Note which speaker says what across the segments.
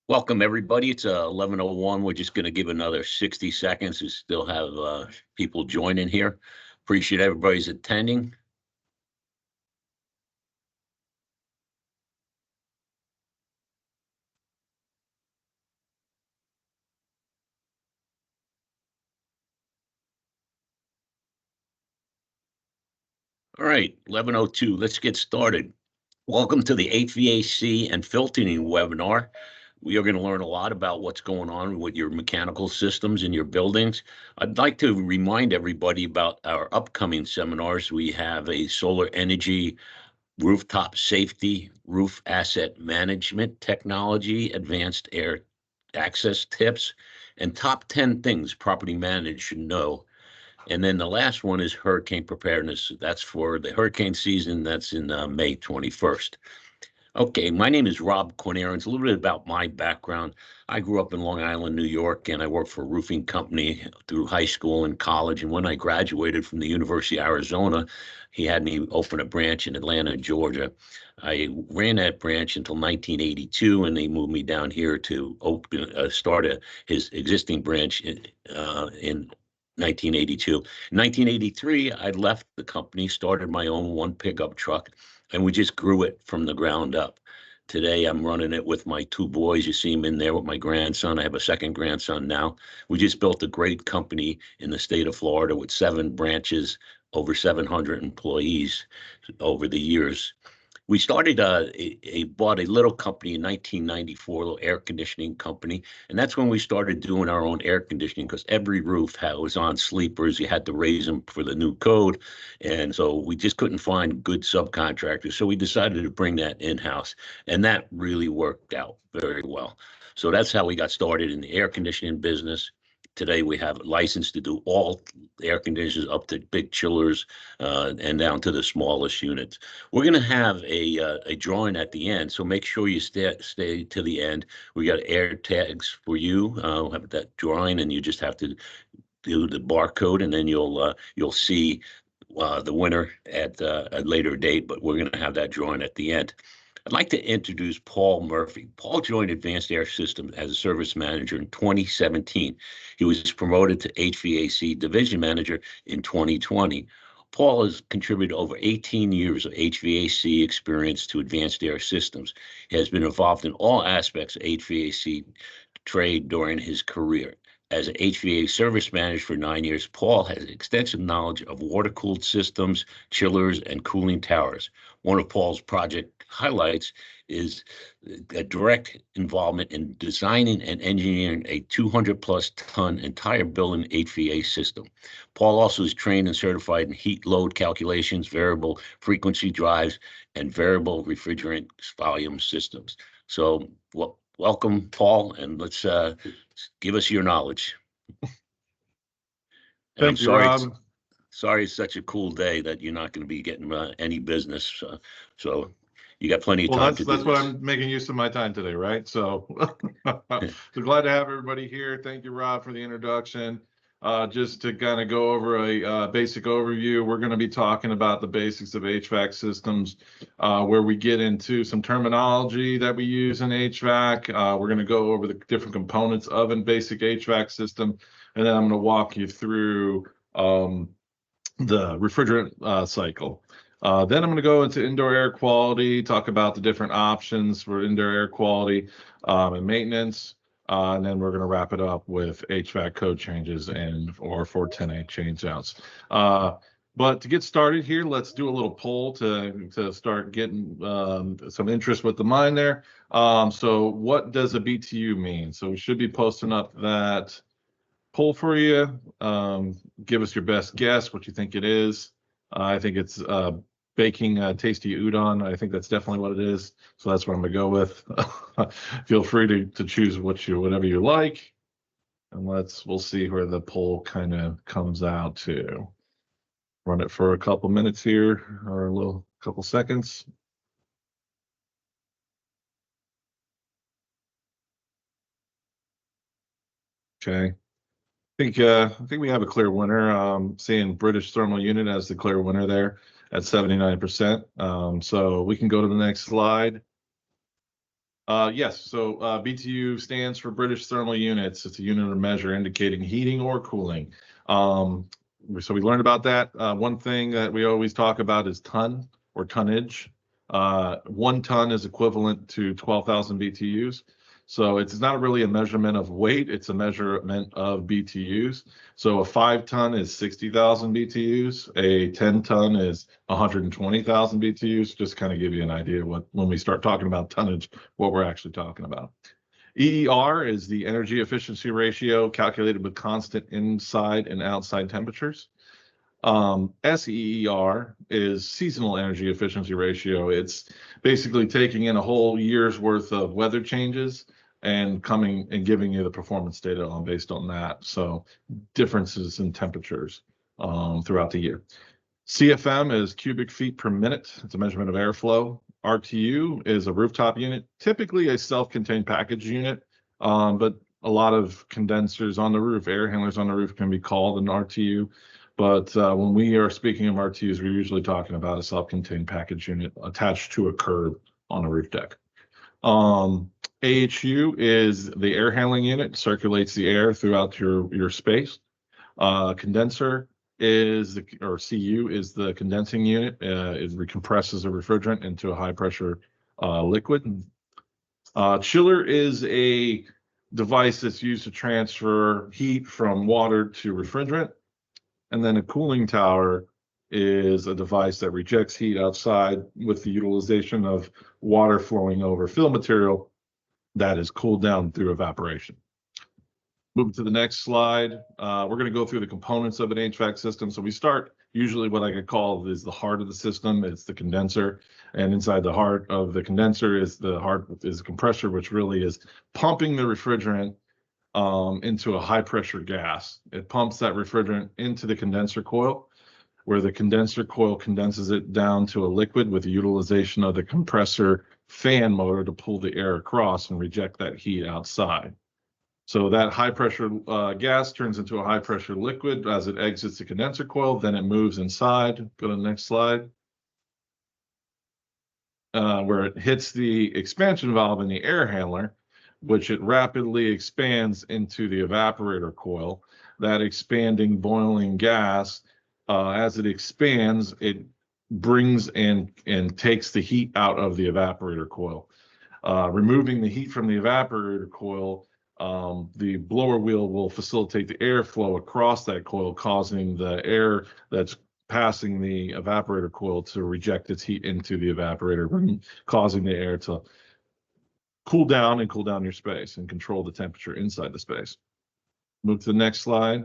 Speaker 1: Welcome, everybody. It's 11:01. We're just going to give another 60 seconds to still have people joining here. Appreciate everybody's attending. All right, 11:02. Let's get started. Welcome to the HVAC and filtering webinar. We are going to learn a lot about what's going on with your mechanical systems in your buildings. I'd like to remind everybody about our upcoming seminars. We have a solar energy, rooftop safety, roof asset management technology, advanced air access tips, and top 10 things property managers should know. And then the last one is hurricane preparedness. That's for the hurricane season. That's in May 21st. Okay, my name is Rob Quinarans. A little bit about my background. I grew up in Long Island, New York, and I worked for a roofing company through high school and college. And when I graduated from the University of Arizona, he had me open a branch in Atlanta, Georgia. I ran that branch until 1982, and they moved me down here to start his existing branch in 1982. In 1983, I left the company, started my own one pickup truck, and we just grew it from the ground up. Today, I'm running it with my two boys. You see them in there with my grandson. I have a second grandson now. We just built a great company in the state of Florida with 7 branches, over 700 employees over the years. We started bought a little company in 1994, a little air conditioning company, and that's when we started doing our own air conditioning because every roof was on sleepers. You had to raise them for the new code, and so we just couldn't find good subcontractors. So we decided to bring that in-house, and that really worked out very well. So that's how we got started in the air conditioning business. Today we have a license to do all air conditioners up to big chillers and down to the smallest units. We're going to have a drawing at the end, so make sure you stay to the end. We got air tags for you. We'll have that drawing, and you just have to do the barcode, and then you'll see the winner at a later date. But we're going to have that drawing at the end. I'd like to introduce Paul Murphy. Paul joined Advanced Air Systems as a service manager in 2017. He was promoted to HVAC division manager in 2020. Paul has contributed over 18 years of HVAC experience to Advanced Air Systems. He has been involved in all aspects of HVAC trade during his career. As an HVAC service manager for 9 years, Paul has extensive knowledge of water-cooled systems, chillers, and cooling towers. One of Paul's project highlights is a direct involvement in designing and engineering a 200-plus ton entire building HVAC system. Paul also is trained and certified in heat load calculations, variable frequency drives, and variable refrigerant volume systems. So, welcome, Paul, and let's give us your knowledge.
Speaker 2: Thank you, Rob.
Speaker 1: Sorry, it's such a cool day that you're not going to be getting any business. So you got plenty of time to do this.
Speaker 2: That's what I'm making use of my time today, right? So, so glad to have everybody here. Thank you, Rob, for the introduction. Just to kind of go over a basic overview, we're going to be talking about the basics of HVAC systems, where we get into some terminology that we use in HVAC. We're going to go over the different components of a basic HVAC system, and then I'm going to walk you through the refrigerant cycle. Then I'm going to go into indoor air quality, talk about the different options for indoor air quality and maintenance. And then we're going to wrap it up with HVAC code changes or 410A changeouts. But to get started here, let's do a little poll to start getting some interest with the mind there. So what does a BTU mean? So we should be posting up that poll for you. Give us your best guess, what you think it is. I think it's baking tasty udon. I think that's definitely what it is. So that's what I'm gonna go with. Feel free to choose whatever you like. And we'll see where the poll kind of comes out to. Run it for a couple minutes here, or a couple seconds. Okay. I think we have a clear winner. Seeing British Thermal Unit as the clear winner there at 79%. So we can go to the next slide. Yes, so BTU stands for British Thermal Units. It's a unit of measure indicating heating or cooling. So we learned about that. One thing that we always talk about is ton or tonnage. 1 ton is equivalent to 12,000 BTUs. So it's not really a measurement of weight, it's a measurement of BTUs. So a 5 ton is 60,000 BTUs, a 10 ton is 120,000 BTUs, just kind of give you an idea what when we start talking about tonnage, what we're actually talking about. EER is the energy efficiency ratio calculated with constant inside and outside temperatures. SEER is seasonal energy efficiency ratio. It's basically taking in a whole year's worth of weather changes and coming and giving you the performance data based on that. So differences in temperatures throughout the year. CFM is cubic feet per minute. It's a measurement of airflow. RTU is a rooftop unit, typically a self-contained package unit, but a lot of condensers on the roof, air handlers on the roof can be called an RTU. But when we are speaking of RTUs, we're usually talking about a self-contained package unit attached to a curb on a roof deck. AHU is the air handling unit, circulates the air throughout your space. Condenser is or CU is the condensing unit. It recompresses a refrigerant into a high pressure liquid. Chiller is a device that's used to transfer heat from water to refrigerant. And then a cooling tower is a device that rejects heat outside with the utilization of water flowing over fill material that is cooled down through evaporation. Moving to the next slide, we're going to go through the components of an HVAC system. So we start usually what I could call is the heart of the system. It's the condenser, and inside the heart of the condenser is the compressor, which really is pumping the refrigerant into a high pressure gas. It pumps that refrigerant into the condenser coil, where the condenser coil condenses it down to a liquid with the utilization of the compressor fan motor to pull the air across and reject that heat outside. So that high pressure gas turns into a high pressure liquid as it exits the condenser coil, then it moves inside. Go to the next slide. Where it hits the expansion valve in the air handler, which it rapidly expands into the evaporator coil. That expanding boiling gas, as it expands, it brings and takes the heat out of the evaporator coil. Removing the heat from the evaporator coil, the blower wheel will facilitate the airflow across that coil, causing the air that's passing the evaporator coil to reject its heat into the evaporator, causing the air to cool down your space and control the temperature inside the space. Move to the next slide.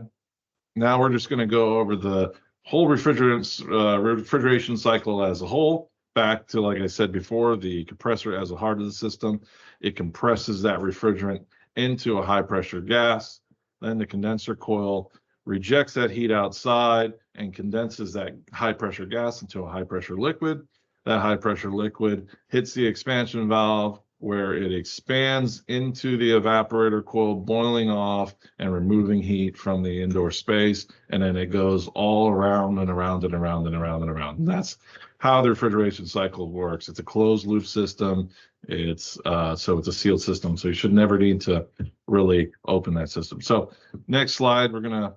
Speaker 2: Now we're just going to go over the whole refrigeration cycle as a whole. Back to, like I said before, the compressor as a heart of the system. It compresses that refrigerant into a high pressure gas. Then the condenser coil rejects that heat outside and condenses that high pressure gas into a high pressure liquid. That high pressure liquid hits the expansion valve, where it expands into the evaporator coil, boiling off and removing heat from the indoor space. And then it goes all around and around and around and around and around. And that's how the refrigeration cycle works. It's a closed loop system. It's so it's a sealed system. So you should never need to really open that system. So next slide, we're going to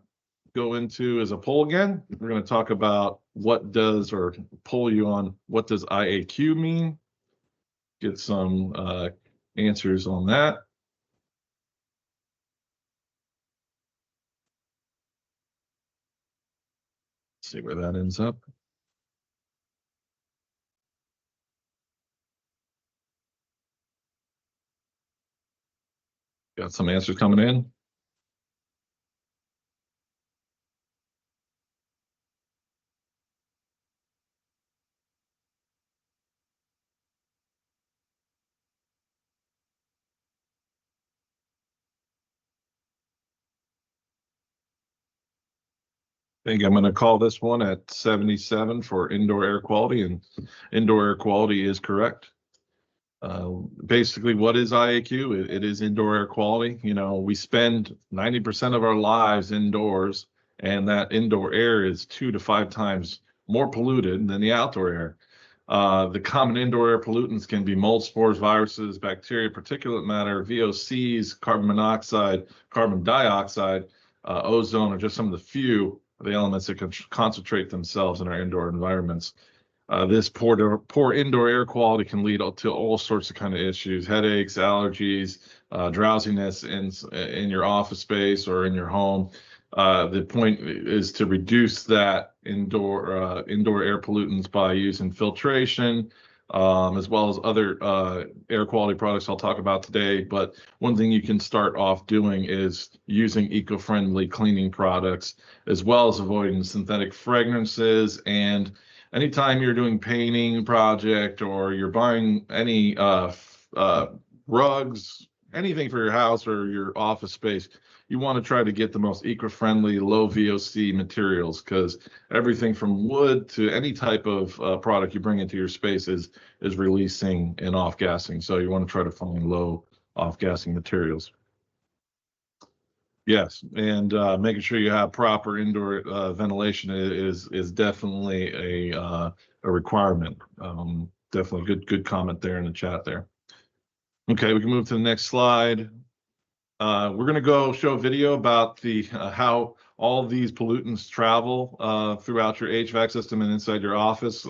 Speaker 2: go into is a poll again. We're going to talk about what does, or poll you on what does IAQ mean. Get some answers on that. See where that ends up. Got some answers coming in. I think I'm going to call this one at 77 for indoor air quality, and indoor air quality is correct. Basically, what is IAQ? It is indoor air quality. You know, we spend 90% of our lives indoors, and that indoor air is 2 to 5 times more polluted than the outdoor air. The common indoor air pollutants can be mold spores, viruses, bacteria, particulate matter, VOCs, carbon monoxide, carbon dioxide, ozone are just some of the few of the elements that can concentrate themselves in our indoor environments. This poor indoor air quality can lead to all sorts of kind of issues: headaches, allergies, drowsiness in your office space or in your home. The point is to reduce that indoor air pollutants by using filtration, as well as other air quality products I'll talk about today. But one thing you can start off doing is using eco-friendly cleaning products, as well as avoiding synthetic fragrances. And anytime you're doing painting project or you're buying any rugs, anything for your house or your office space, you want to try to get the most eco-friendly, low VOC materials, because everything from wood to any type of product you bring into your space is releasing and off-gassing. So you want to try to find low off-gassing materials. Yes, and making sure you have proper indoor ventilation is definitely a requirement. Definitely good comment there in the chat there. Okay, we can move to the next slide. We're going to go show a video about the how all of these pollutants travel throughout your HVAC system and inside your office.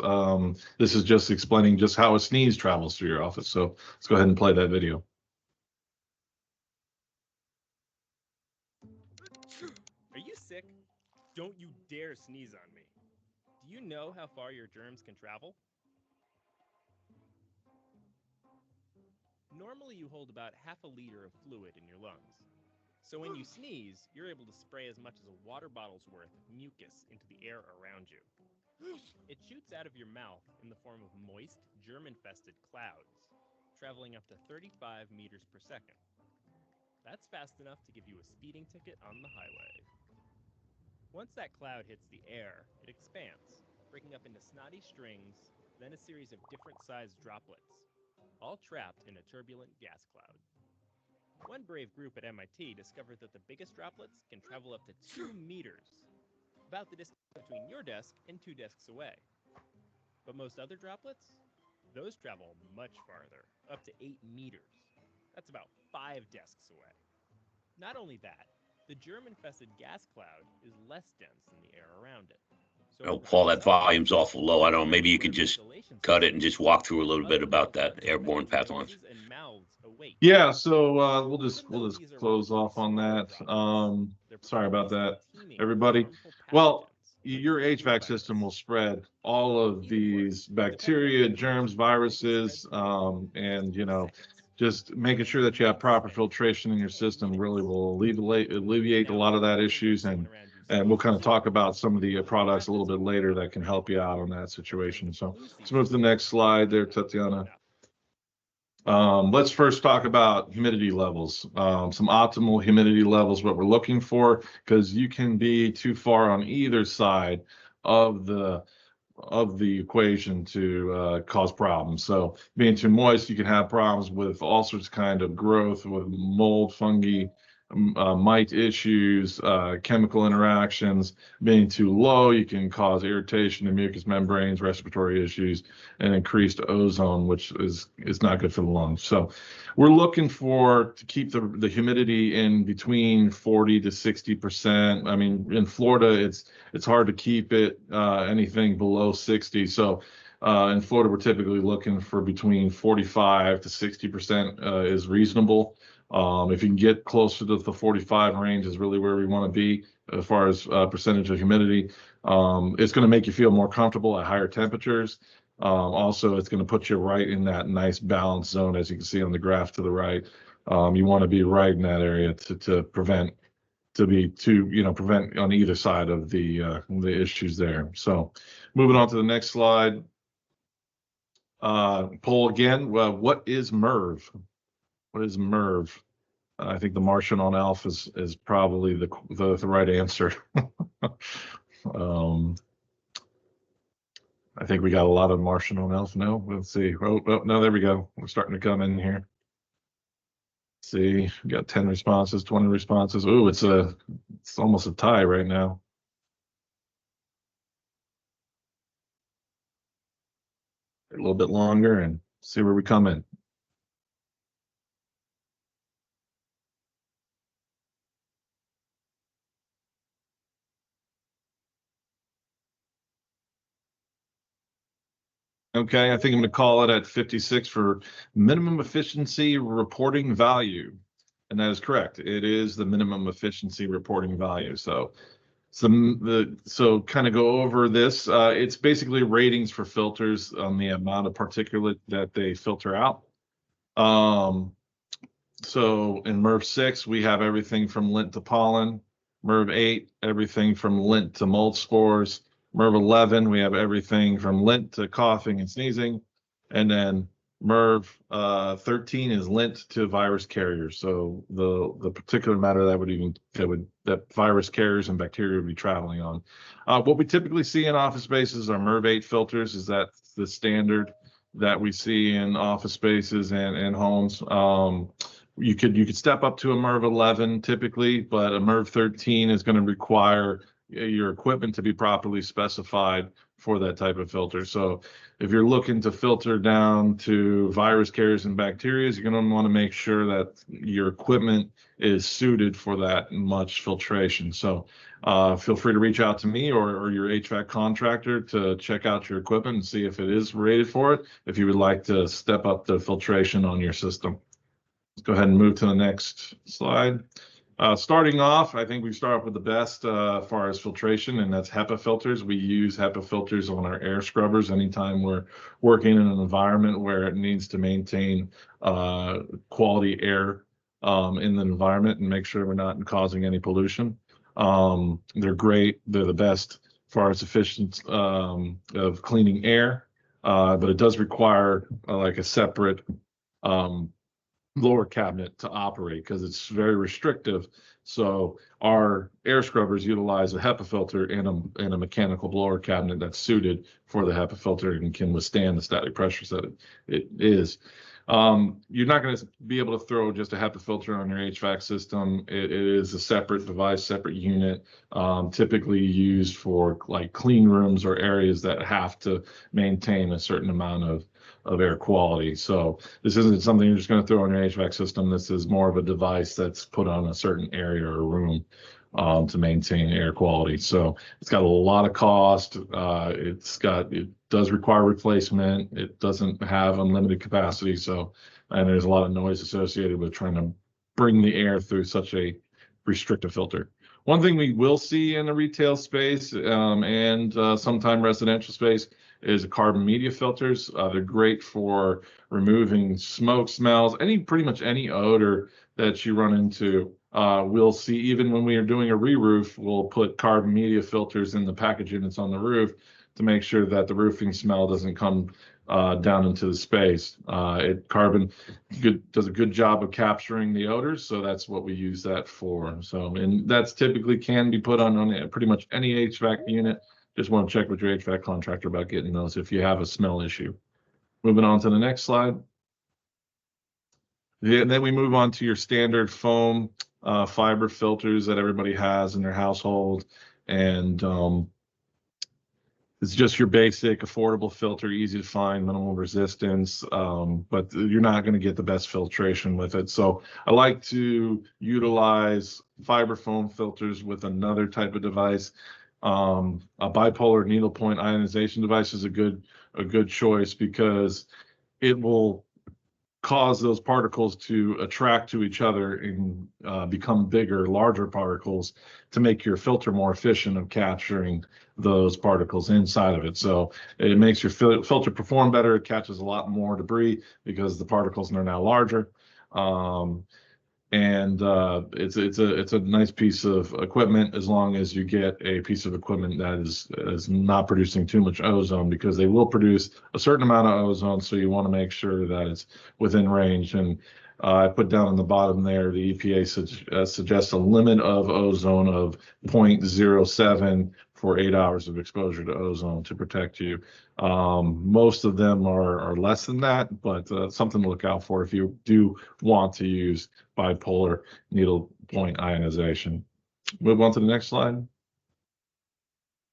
Speaker 2: This is just explaining just how a sneeze travels through your office. So let's go ahead and play that video.
Speaker 3: Are you sick? Don't you dare sneeze on me. Do you know how far your germs can travel? Normally you hold about half a liter of fluid in your lungs. So when you sneeze, you're able to spray as much as a water bottle's worth of mucus into the air around you. It shoots out of your mouth in the form of moist, germ-infested clouds, traveling up to 35 meters per second. That's fast enough to give you a speeding ticket on the highway. Once that cloud hits the air, it expands, breaking up into snotty strings, then a series of different-sized droplets, all trapped in a turbulent gas cloud. One brave group at MIT discovered that the biggest droplets can travel up to 2 meters, about the distance between your desk and 2 desks away. But most other droplets? Those travel much farther, up to 8 meters. That's about 5 desks away. Not only that, the germ-infested gas cloud is less dense than the air around it. So
Speaker 1: Oh, Paul, that volume's awful low. I don't know. Maybe you could just cut it and just walk through a little bit about that airborne pathogens.
Speaker 2: Yeah, so we'll just close off on that. Sorry about that, everybody. Well, your HVAC system will spread all of these bacteria, germs, viruses, and just making sure that you have proper filtration in your system really will alleviate a lot of that issues. And we'll kind of talk about some of the products a little bit later that can help you out on that situation. So let's move to the next slide there, Tatiana. Let's first talk about humidity levels, some optimal humidity levels, what we're looking for, because you can be too far on either side of the equation to cause problems. So being too moist, you can have problems with all sorts of kind of growth with mold, fungi, mite issues, chemical interactions. Being too low, you can cause irritation in mucous membranes, respiratory issues, and increased ozone, which is not good for the lungs. So we're looking to keep the humidity in between 40 to 60%. I mean, in Florida, it's hard to keep it anything below 60. So in Florida, we're typically looking for between 45 to 60% is reasonable. If you can get closer to the 45 range is really where we want to be as far as percentage of humidity. It's going to make you feel more comfortable at higher temperatures. Also, it's going to put you right in that nice balanced zone, as you can see on the graph to the right. You want to be right in that area to prevent on either side of the issues there. So moving on to the next slide. Poll again. Well, what is MERV? What is MERV? I think the Martian on Alf is probably the right answer. I think we got a lot of Martian on Alf. No, let's see. Oh, no, there we go. We're starting to come in here. See, we got 10 responses, 20 responses. Oh, it's almost a tie right now. a little bit longer and see where we come in. Okay, I think I'm going to call it at 56 for minimum efficiency reporting value. And that is correct. It is the minimum efficiency reporting value. So kind of go over this. It's basically ratings for filters on the amount of particulate that they filter out. So in MERV 6, we have everything from lint to pollen. MERV 8, everything from lint to mold spores. MERV 11, we have everything from lint to coughing and sneezing. And then MERV 13 is lint to virus carriers. So the particular matter that virus carriers and bacteria would be traveling on. What we typically see in office spaces are MERV 8 filters. Is that the standard that we see in office spaces and homes? You could step up to a MERV 11 typically, but a MERV 13 is going to require your equipment to be properly specified for that type of filter. So if you're looking to filter down to virus carriers and bacteria, you're going to want to make sure that your equipment is suited for that much filtration. So feel free to reach out to me or your HVAC contractor to check out your equipment and see if it is rated for it, if you would like to step up the filtration on your system. Let's go ahead and move to the next slide. Starting off, I think we start off with the best as far as filtration, and that's HEPA filters. We use HEPA filters on our air scrubbers anytime we're working in an environment where it needs to maintain quality air in the environment and make sure we're not causing any pollution. They're great. They're the best as far as efficient of cleaning air, but it does require like a separate blower cabinet to operate because it's very restrictive. So our air scrubbers utilize a HEPA filter and a mechanical blower cabinet that's suited for the HEPA filter and can withstand the static pressures that it is. You're not going to be able to throw just a HEPA filter on your HVAC system. It is a separate device, separate unit, typically used for like clean rooms or areas that have to maintain a certain amount of air quality. So this isn't something you're just going to throw on your HVAC system. This is more of a device that's put on a certain area or room to maintain air quality. So it's got a lot of cost. It does require replacement. It doesn't have unlimited capacity. And there's a lot of noise associated with trying to bring the air through such a restrictive filter. One thing we will see in the retail space and sometime residential space is carbon media filters. They're great for removing smoke, smells, pretty much any odor that you run into. We'll see, even when we are doing a re-roof, we'll put carbon media filters in the package units on the roof to make sure that the roofing smell doesn't come down into the space. Carbon does a good job of capturing the odors, so that's what we use that for. So, and that's typically can be put on pretty much any HVAC unit. Just want to check with your HVAC contractor about getting those if you have a smell issue. Moving on to the next slide. And then we move on to your standard foam fiber filters that everybody has in their household. And it's just your basic affordable filter, easy to find, minimal resistance, but you're not going to get the best filtration with it. So I like to utilize fiber foam filters with another type of device. A bipolar needlepoint ionization device is a good choice because it will cause those particles to attract to each other and become bigger, larger particles to make your filter more efficient of capturing those particles inside of it. So it makes your filter perform better. It catches a lot more debris because the particles are now larger. And it's a nice piece of equipment as long as you get a piece of equipment that is not producing too much ozone, because they will produce a certain amount of ozone. So you want to make sure that it's within range. And I put down on the bottom there, the EPA suggests a limit of ozone of 0.07 for 8 hours of exposure to ozone to protect you. Most of them are less than that, but something to look out for if you do want to use bipolar needle point ionization. Move on to the next slide.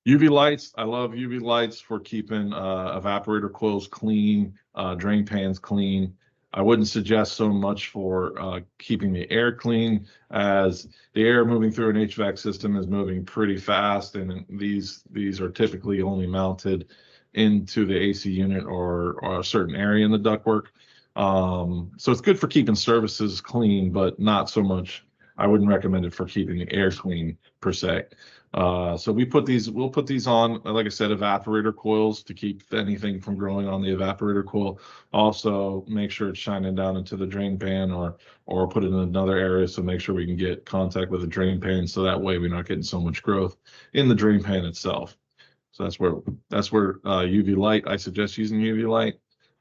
Speaker 2: UV lights, I love UV lights for keeping evaporator coils clean, drain pans clean. I wouldn't suggest so much for keeping the air clean, as the air moving through an HVAC system is moving pretty fast, and these are typically only mounted into the AC unit or a certain area in the ductwork. So it's good for keeping surfaces clean, but not so much. I wouldn't recommend it for keeping the air clean per se. So we'll put these on, like I said, evaporator coils to keep anything from growing on the evaporator coil. Also, make sure it's shining down into the drain pan, or put it in another area, so make sure we can get contact with the drain pan, so that way we're not getting so much growth in the drain pan itself. So that's where UV light. I suggest using UV light.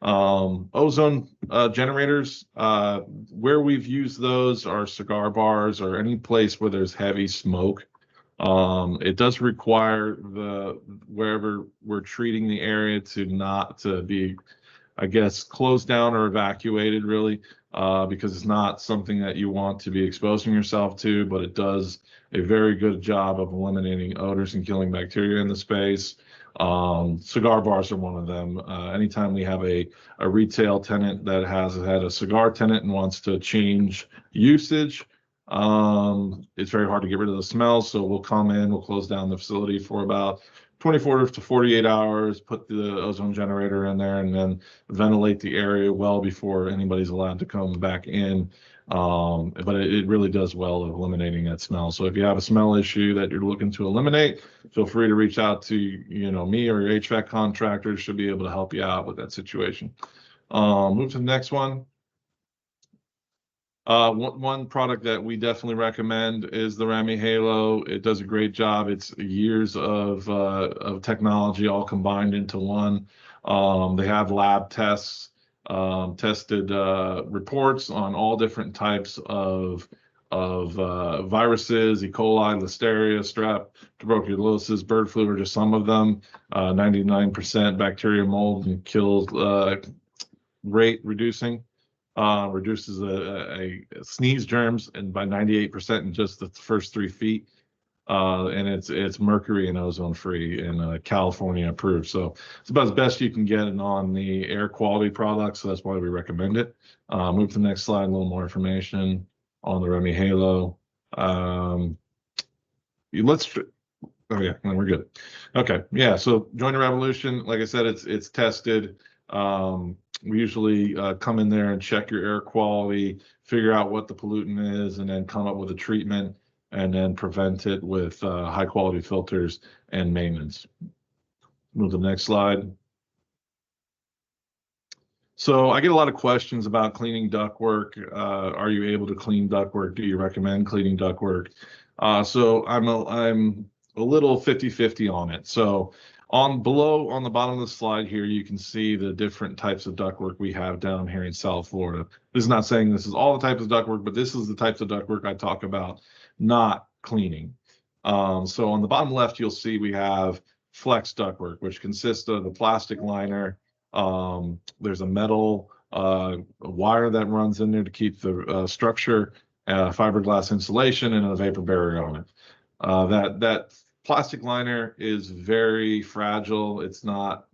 Speaker 2: Ozone generators, where we've used those are cigar bars or any place where there's heavy smoke. It does require wherever we're treating the area to not to be, I guess, closed down or evacuated, really, because it's not something that you want to be exposing yourself to, but it does a very good job of eliminating odors and killing bacteria in the space. Cigar bars are one of them. Anytime we have a retail tenant that has had a cigar tenant and wants to change usage, it's very hard to get rid of the smell. So we'll come in, we'll close down the facility for about 24 to 48 hours, put the ozone generator in there, and then ventilate the area well before anybody's allowed to come back in. But it really does well at eliminating that smell. So if you have a smell issue that you're looking to eliminate, feel free to reach out to, me or your HVAC contractor. Should be able to help you out with that situation. Move to the next one. One product that we definitely recommend is the Remy Halo. It does a great job. It's years of technology all combined into one. They have lab tests, tested reports on all different types of viruses: E. coli, Listeria, strep, tuberculosis, bird flu are just some of them. 99% bacteria, mold, and kill rate reducing. Reduces a sneeze germs and by 98% in just the first 3 feet. And it's mercury and ozone free and California approved. So it's about as best you can get it on the air quality products. So that's why we recommend it. Move to the next slide, a little more information on the Remy Halo. Oh yeah, we're good. Okay, yeah. So join the revolution. Like I said, it's tested. We usually come in there and check your air quality, figure out what the pollutant is, and then come up with a treatment, and then prevent it with high quality filters and maintenance. Move to the next slide. So I get a lot of questions about cleaning ductwork. Are you able to clean ductwork? Do you recommend cleaning ductwork? So I'm a little 50-50 on it. So on the bottom of the slide here, you can see the different types of ductwork we have down here in South Florida. This is not saying this is all the types of ductwork, but this is the types of ductwork I talk about not cleaning. So on the bottom left, you'll see we have flex ductwork, which consists of a plastic liner. There's a metal wire that runs in there to keep the structure, fiberglass insulation, and a vapor barrier on it. That plastic liner is very fragile. It's not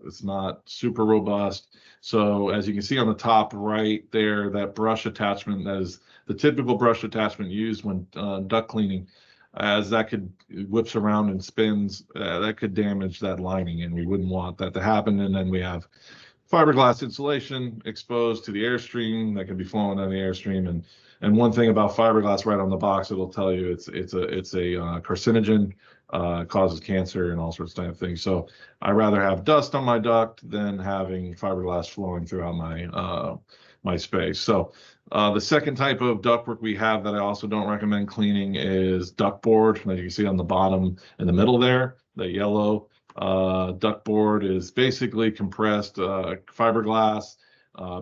Speaker 2: super robust. So as you can see on the top right there, that brush attachment, that is the typical brush attachment used when duct cleaning, as that whips around and spins, that could damage that lining, and we wouldn't want that to happen. And then we have fiberglass insulation exposed to the airstream that can be flowing on the airstream. And one thing about fiberglass, right on the box, it'll tell you it's a carcinogen, causes cancer and all sorts of type of things. So I rather have dust on my duct than having fiberglass flowing throughout my space. So the second type of ductwork we have that I also don't recommend cleaning is duct board. As you can see on the bottom in the middle there, the yellow duct board is basically compressed fiberglass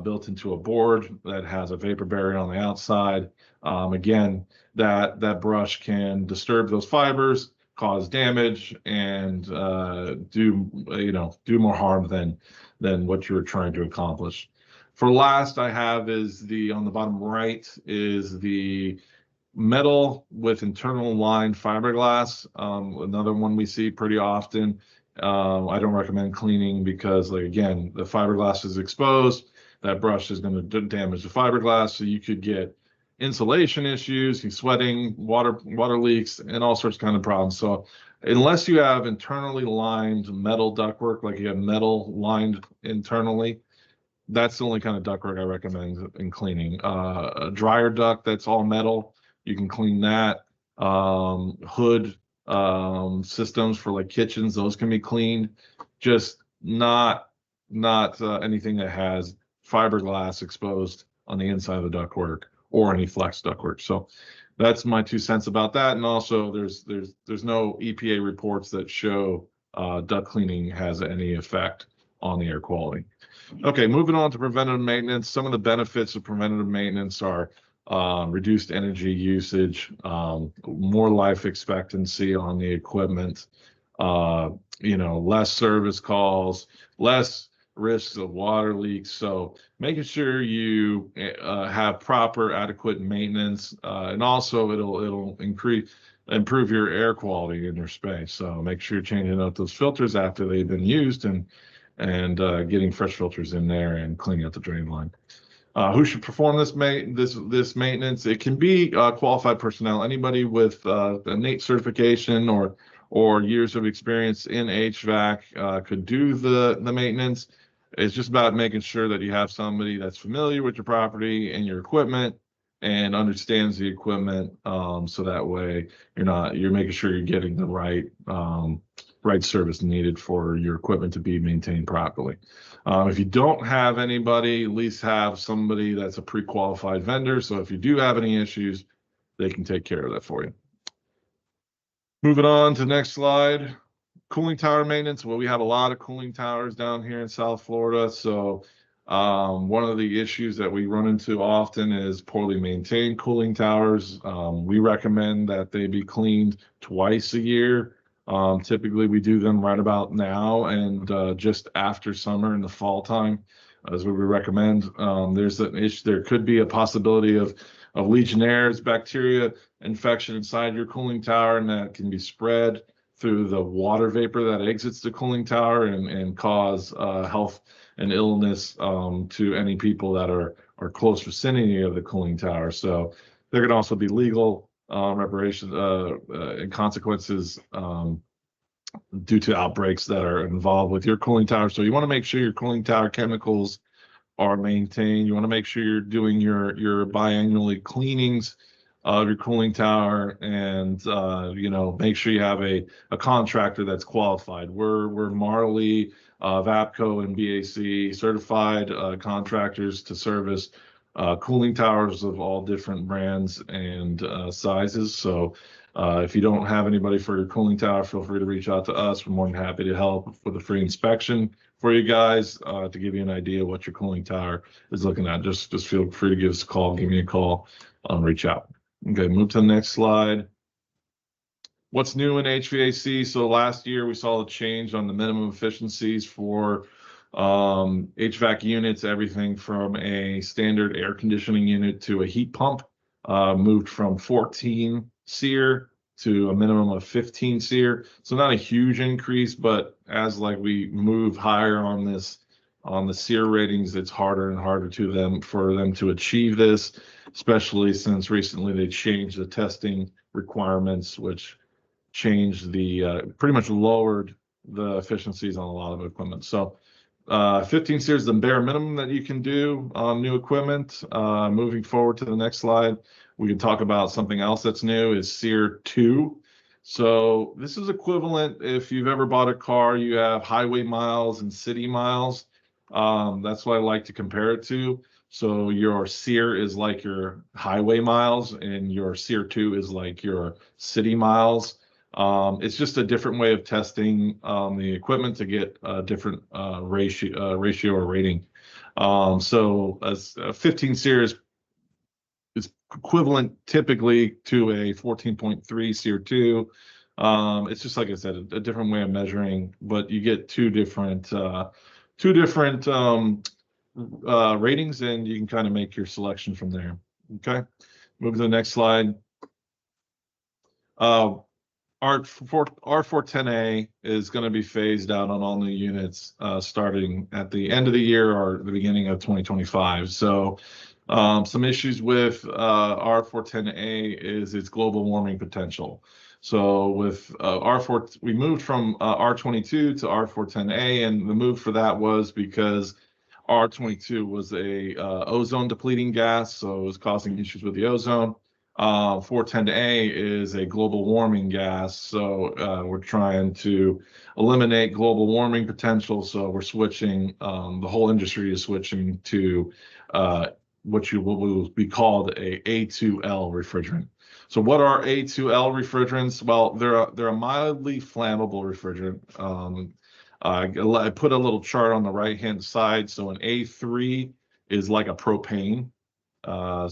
Speaker 2: built into a board that has a vapor barrier on the outside. Again, that brush can disturb those fibers, cause damage, and do more harm than what you're trying to accomplish. For last, I have is on the bottom right is the Metal with internal lined fiberglass, another one we see pretty often. I don't recommend cleaning because, like, again, the fiberglass is exposed. That brush is going to damage the fiberglass, so you could get insulation issues, sweating, water leaks, and all sorts of kind of problems. So unless you have internally lined metal ductwork, like you have metal lined internally, that's the only kind of ductwork I recommend in cleaning. A dryer duct that's all metal, you can clean that. Hood systems for like kitchens, those can be cleaned. Just not anything that has fiberglass exposed on the inside of the ductwork or any flex ductwork. So that's my 2 cents about that. And also, there's no EPA reports that show duct cleaning has any effect on the air quality. Okay, moving on to preventative maintenance. Some of the benefits of preventative maintenance are reduced energy usage, more life expectancy on the equipment, less service calls, less risks of water leaks. So making sure you have proper, adequate maintenance, and also it'll improve your air quality in your space. So make sure you're changing out those filters after they've been used and getting fresh filters in there and cleaning out the drain line. Who should perform this maintenance? It can be qualified personnel. Anybody with a NATE certification or years of experience in HVAC could do the maintenance. It's just about making sure that you have somebody that's familiar with your property and your equipment and understands the equipment, so that way you're making sure you're getting the right service needed for your equipment to be maintained properly. If you don't have anybody, at least have somebody that's a pre-qualified vendor. So if you do have any issues, they can take care of that for you. Moving on to the next slide. Cooling tower maintenance. Well, we have a lot of cooling towers down here in South Florida. So one of the issues that we run into often is poorly maintained cooling towers. We recommend that they be cleaned twice a year. Typically, we do them right about now and just after summer in the fall time, as we recommend. There's an issue. There could be a possibility of Legionnaires bacteria infection inside your cooling tower, and that can be spread through the water vapor that exits the cooling tower and cause health and illness to any people that are close vicinity of the cooling tower. So there can also be legal reparations and consequences due to outbreaks that are involved with your cooling tower. So you want to make sure your cooling tower chemicals are maintained. You want to make sure you're doing your biannually cleanings of your cooling tower, and make sure you have a contractor that's qualified. We're Marley, VAPCO, and BAC certified contractors to service cooling towers of all different brands and sizes. So if you don't have anybody for your cooling tower, feel free to reach out to us. We're more than happy to help with a free inspection for you guys to give you an idea of what your cooling tower is looking at. Just feel free to give us a call, give me a call, reach out. Okay, move to the next slide. What's new in HVAC? So last year we saw a change on the minimum efficiencies for HVAC units, everything from a standard air conditioning unit to a heat pump, moved from 14 SEER to a minimum of 15 SEER. So not a huge increase, but as we move higher on the SEER ratings, it's harder and harder for them to achieve this, especially since recently they changed the testing requirements, which changed pretty much lowered the efficiencies on a lot of equipment. So 15 SEER is the bare minimum that you can do on new equipment. Moving forward to the next slide, we can talk about something else that's new is SEER 2. So this is equivalent if you've ever bought a car, you have highway miles and city miles. That's what I like to compare it to. So your SEER is like your highway miles and your SEER 2 is like your city miles. It's just a different way of testing the equipment to get a different ratio or rating. So as 15 SEER is equivalent typically to a 14.3 SEER 2. It's just, like I said, a different way of measuring, but you get two different ratings, and you can kind of make your selection from there. Okay, move to the next slide. R410A is going to be phased out on all new units starting at the end of the year or the beginning of 2025. So some issues with R410A is its global warming potential. So with R4, we moved from R22 to R410A, and the move for that was because R22 was a ozone depleting gas, so it was causing issues with the ozone. 410A is a global warming gas, so we're trying to eliminate global warming potential. So we're switching, the whole industry is switching to what will be called a A2L refrigerant. So what are A2L refrigerants? Well, they're a mildly flammable refrigerant. I put a little chart on the right-hand side. So an A3 is like a propane.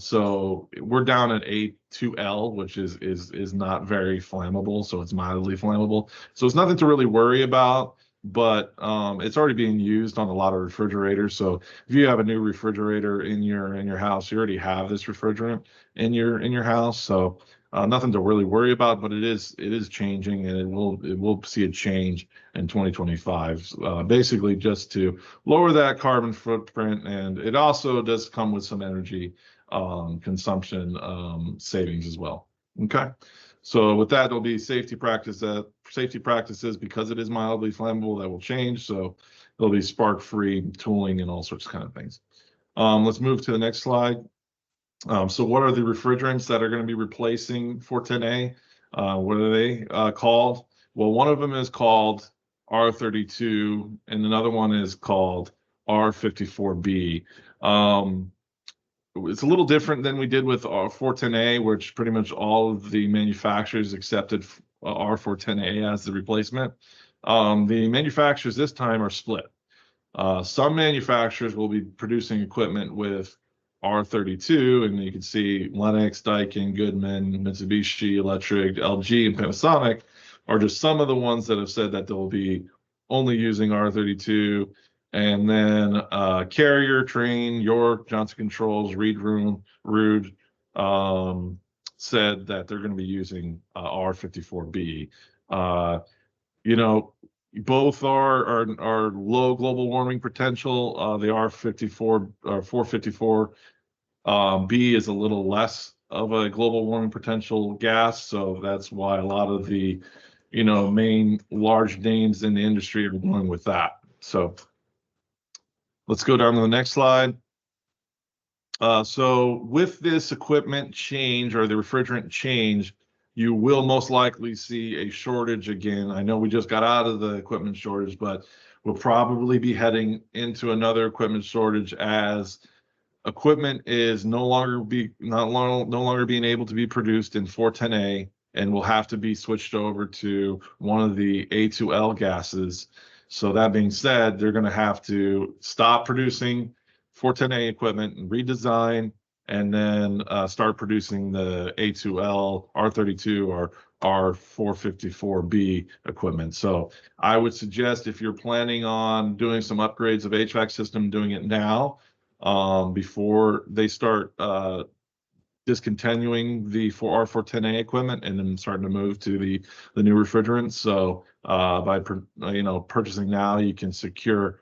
Speaker 2: So we're down at A2L, which is not very flammable, so it's mildly flammable. So it's nothing to really worry about, but it's already being used on a lot of refrigerators. So if you have a new refrigerator in your house, you already have this refrigerant in your house. So nothing to really worry about, but it is changing, and it will see a change in 2025. Basically, just to lower that carbon footprint, and it also does come with some energy consumption savings as well. Okay, so with that, there'll be safety practices because it is mildly flammable that will change. So there'll be spark-free tooling and all sorts of kind of things. Let's move to the next slide. So what are the refrigerants that are going to be replacing 410A? What are they called? Well, one of them is called R32, and another one is called R54B. It's a little different than we did with R410A, which pretty much all of the manufacturers accepted R410A as the replacement. The manufacturers this time are split. Some manufacturers will be producing equipment with R32, and you can see Lennox, Daikin, Goodman, Mitsubishi Electric, LG, and Panasonic are just some of the ones that have said that they'll be only using R32. And then Carrier, Trane, York, Johnson Controls, Rude said that they're going to be using R54B. You know, both are low global warming potential. The R54 or 454 B is a little less of a global warming potential gas, so that's why a lot of the main large names in the industry are going with that. So let's go down to the next slide. So with this equipment change or the refrigerant change, you will most likely see a shortage again. I know we just got out of the equipment shortage, but we'll probably be heading into another equipment shortage as equipment is no longer being able to be produced in 410A and will have to be switched over to one of the A2L gases. So that being said, they're going to have to stop producing 410A equipment and redesign, and then start producing the A2L, R32, or R454B equipment. So I would suggest if you're planning on doing some upgrades of HVAC system, doing it now before they start discontinuing the R410A equipment and then starting to move to the new refrigerants. So by purchasing now, you can secure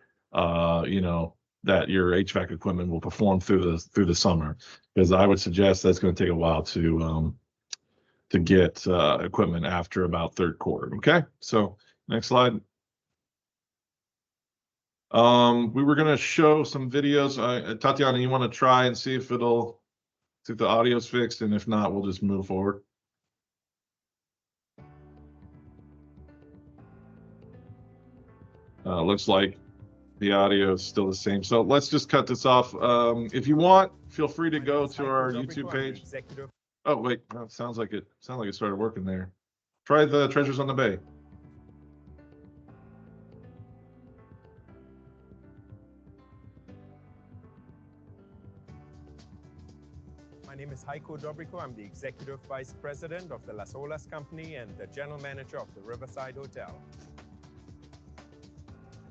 Speaker 2: that your HVAC equipment will perform through the summer, because I would suggest that's going to take a while to get equipment after about third quarter. Okay, so next slide. We were going to show some videos. Tatiana, you want to try and see if the audio's fixed, and if not, we'll just move forward. Looks like the audio is still the same. So let's just cut this off. If you want, feel free to go to our YouTube page. Oh, wait, no, sounds like it started working there. Try the Treasures on the Bay.
Speaker 4: My name is Heiko Dobrico. I'm the Executive Vice President of the Las Olas Company and the General Manager of the Riverside Hotel.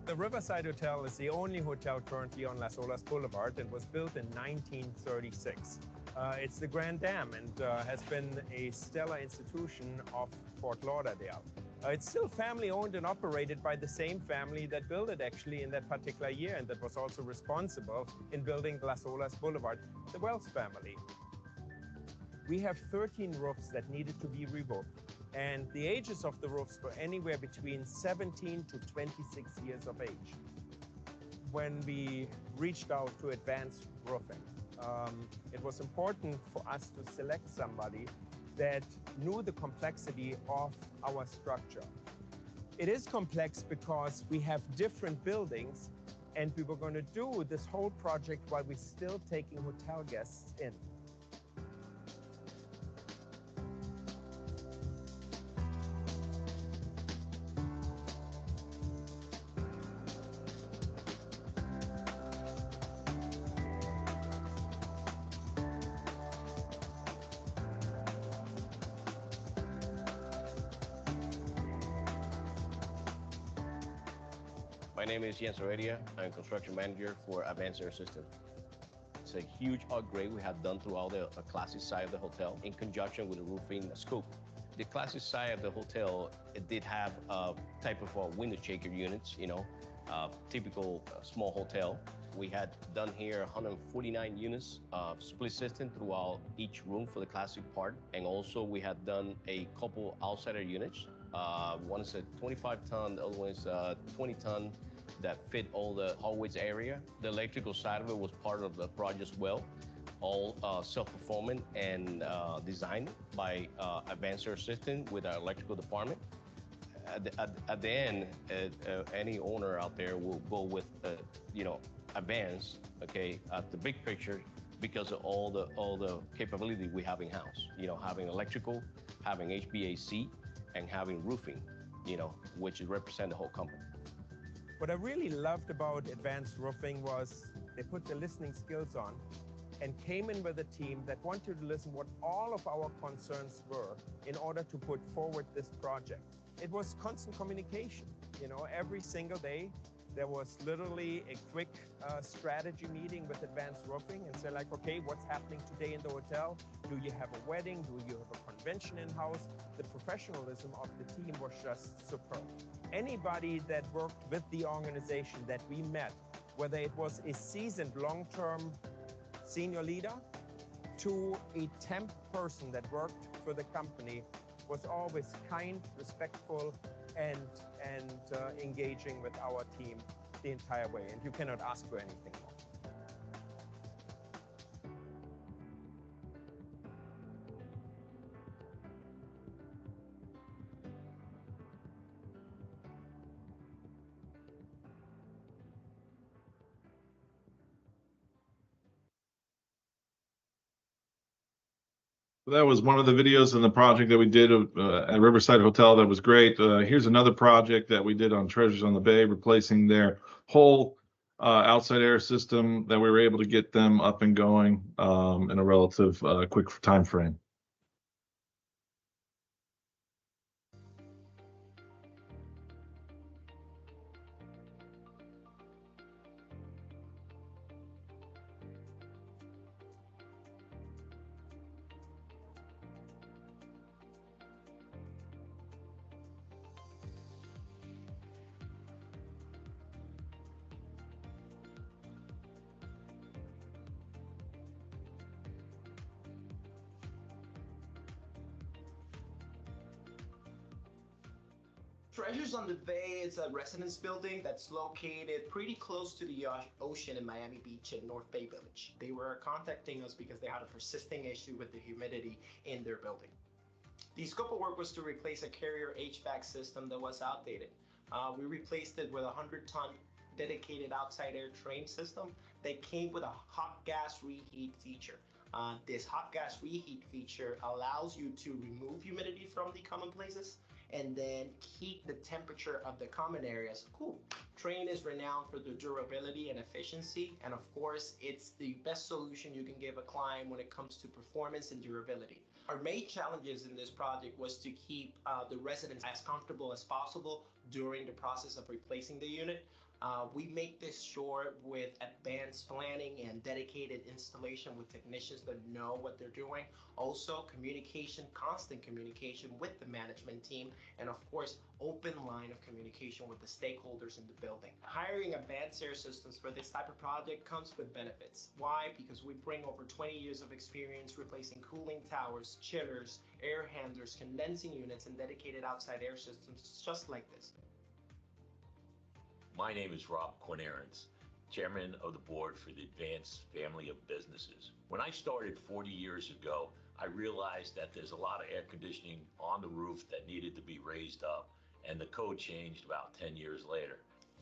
Speaker 4: The Riverside Hotel is the only hotel currently on Las Olas Boulevard and was built in 1936. It's the Grand Dam and has been a stellar institution of Fort Lauderdale. It's still family owned and operated by the same family that built it actually in that particular year and that was also responsible in building Las Olas Boulevard, the Wells family. We have 13 roofs that needed to be revoked, and the ages of the roofs were anywhere between 17 to 26 years of age. When we reached out to Advanced Roofing, it was important for us to select somebody that knew the complexity of our structure. It is complex because we have different buildings, and we were going to do this whole project while we're still taking hotel guests in.
Speaker 5: My name is Jens Heredia. I'm construction manager for Advanced Air System. It's a huge upgrade we have done throughout the classic side of the hotel in conjunction with the roofing scope. The classic side of the hotel, it did have a type of window shaker units, typical small hotel. We had done here 149 units of split system throughout each room for the classic part. And also we had done a couple outsider units. One is a 25-ton, the other one is 20-ton that fit all the hallways area. The electrical side of it was part of the project as well, all self-performing and designed by Advanced Air System with our electrical department. At the end, any owner out there will go with, Advanced, okay, at the big picture because of all the capability we have in-house. Having electrical, having HVAC, and having roofing, which represent the whole company.
Speaker 4: What I really loved about Advanced Roofing was they put the listening skills on and came in with a team that wanted to listen what all of our concerns were in order to put forward this project. It was constant communication. Every single day there was literally a quick strategy meeting with Advanced Roofing and say like, okay, what's happening today in the hotel? Do you have a wedding? Do you have a convention in-house? The professionalism of the team was just superb. Anybody that worked with the organization that we met, whether it was a seasoned long-term senior leader to a temp person that worked for the company, was always kind, respectful, and engaging with our team the entire way. And you cannot ask for anything more.
Speaker 2: That was one of the videos in the project that we did at Riverside Hotel. That was great. Here's another project that we did on Treasures on the Bay, replacing their whole outside air system that we were able to get them up and going in a relative quick time frame.
Speaker 6: Treasures on the Bay is a residence building that's located pretty close to the ocean in Miami Beach and North Bay Village. They were contacting us because they had a persisting issue with the humidity in their building. The scope of work was to replace a Carrier HVAC system that was outdated. We replaced it with a 100-ton dedicated outside air train system that came with a hot gas reheat feature. This hot gas reheat feature allows you to remove humidity from the common places and then keep the temperature of the common areas cool. Train is renowned for the durability and efficiency, and of course, it's the best solution you can give a client when it comes to performance and durability. Our main challenges in this project was to keep the residents as comfortable as possible during the process of replacing the unit. We make this short with advanced planning and dedicated installation with technicians that know what they're doing. Also, communication, constant communication with the management team, and of course, open line of communication with the stakeholders in the building. Hiring advanced air systems for this type of project comes with benefits. Why? Because we bring over 20 years of experience replacing cooling towers, chillers, air handlers, condensing units, and dedicated outside air systems just like this.
Speaker 1: My name is Rob Quinairons, Chairman of the Board for the Advanced Family of Businesses. When I started 40 years ago, I realized that there's a lot of air conditioning on the roof that needed to be raised up, and the code changed about 10 years later.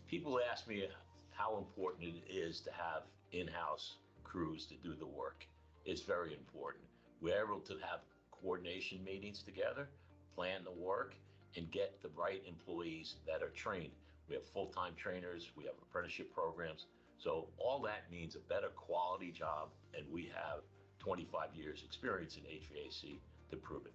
Speaker 1: People ask me how important it is to have in-house crews to do the work. It's very important. We're able to have coordination meetings together, plan the work, and get the right employees that are trained. We have full-time trainers, we have apprenticeship programs. So all that means a better quality job, and we have 25 years experience in HVAC to prove it.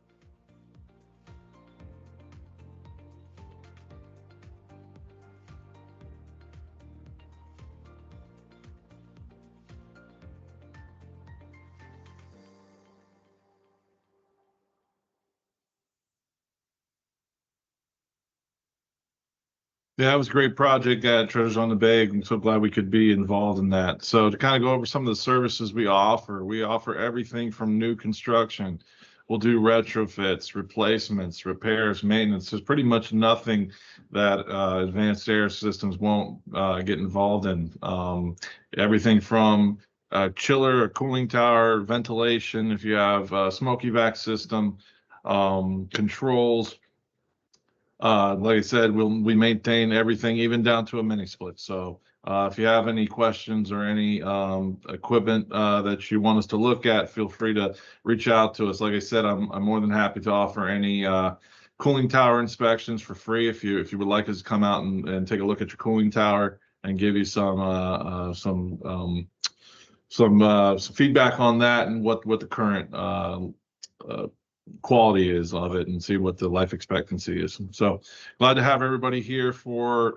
Speaker 2: Yeah, that was a great project at Treasures on the Bay. I'm so glad we could be involved in that. So to kind of go over some of the services we offer everything from new construction. We'll do retrofits, replacements, repairs, maintenance. There's pretty much nothing that Advanced Air Systems won't get involved in. Everything from chiller, a cooling tower, ventilation, if you have a smoke evac system, controls. Like I said, we maintain everything, even down to a mini split. So if you have any questions or any equipment that you want us to look at, feel free to reach out to us. Like I said, I'm more than happy to offer any cooling tower inspections for free if you would like us to come out and take a look at your cooling tower and give you some feedback on that and what the current quality is of it and see what the life expectancy is. So glad to have everybody here for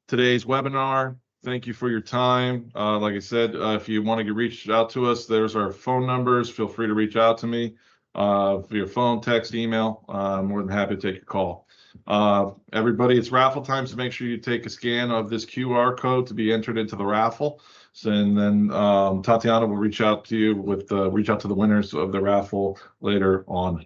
Speaker 2: today's webinar. Thank you for your time. Like I said, if you want to reach out to us, there's our phone numbers. Feel free to reach out to me via phone, text, email. I'm more than happy to take your call. Everybody, it's raffle time, so make sure you take a scan of this QR code to be entered into the raffle. So, and then Tatiana will reach out to you with reach out to the winners of the raffle later on.